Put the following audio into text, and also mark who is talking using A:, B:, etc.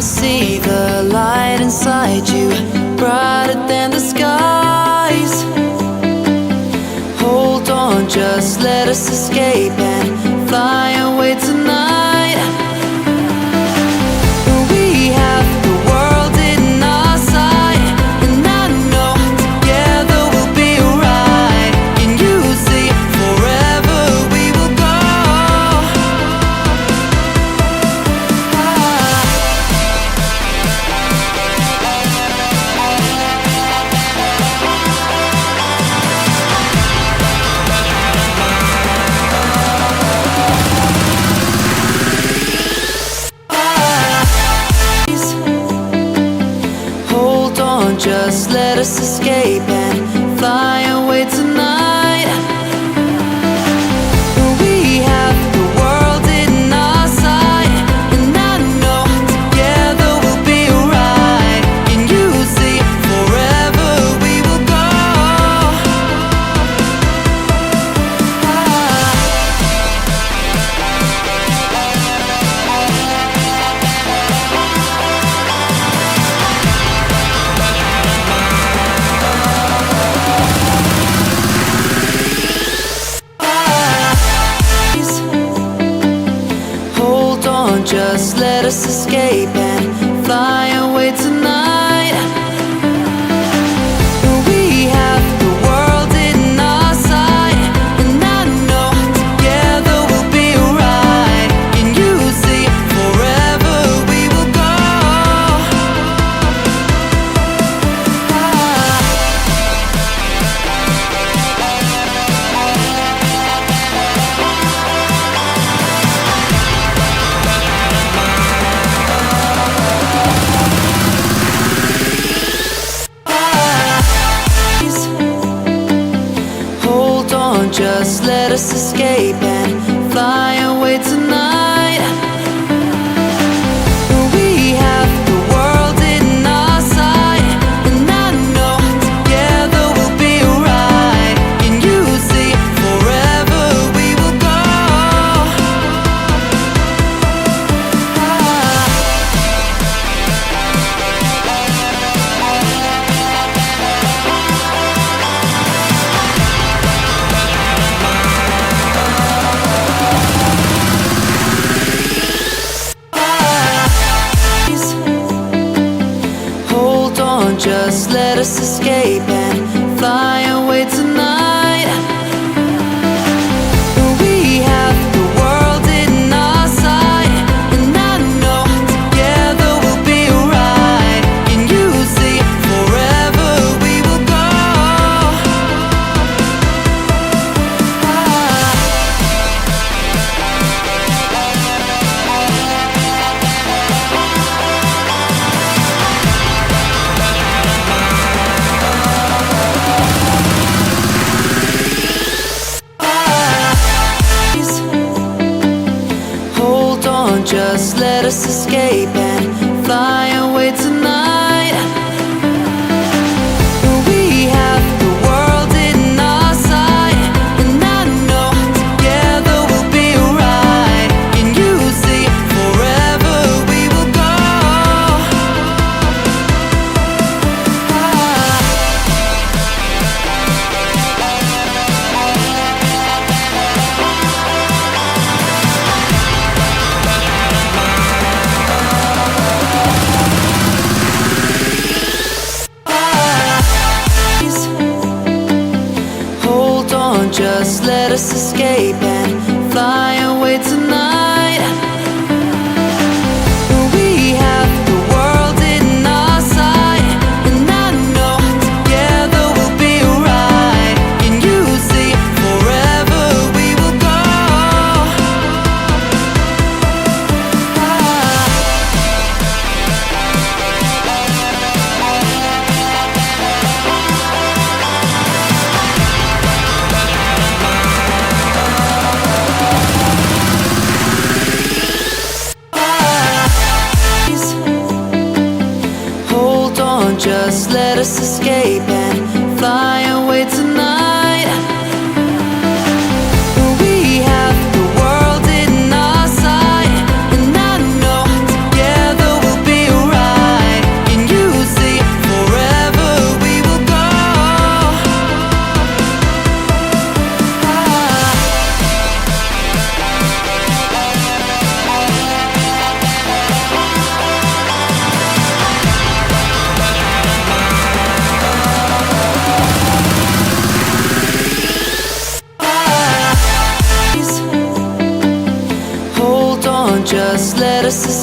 A: see the light inside you, brighter than the skies. Hold on, just let us escape and fly away tonight. We have the world in our sight, and I know together we'll be alright. Can you see forever we will go? Hold on, just let us escape and fly away tonight. We have the world in our sight, and I know together we'll be alright. Can you see forever we will go? Hold on, just let us escape and fly away tonight. We have the world in our sight, and I know together we'll be alright. Can you see forever we will go? Hold on, just let us escape and fly away tonight. We have the world in our sight, and I know together we'll be alright. Can you see forever we will go? Hold on, just let us escape and fly away tonight. We have the world in our sight, and I know together we'll be alright. Can you see forever we will go? Hold on, just let us escape and fly away tonight. We have the world in our sight, and I know together we'll be alright. Can you see forever we will go? Hold on, just let us escape and fly away tonight. We have the world in our sight, and I know together we'll be alright. Can you see forever we will go? Hold on, just let us escape and fly away tonight. We have the world in our sight, and I know together we'll be just the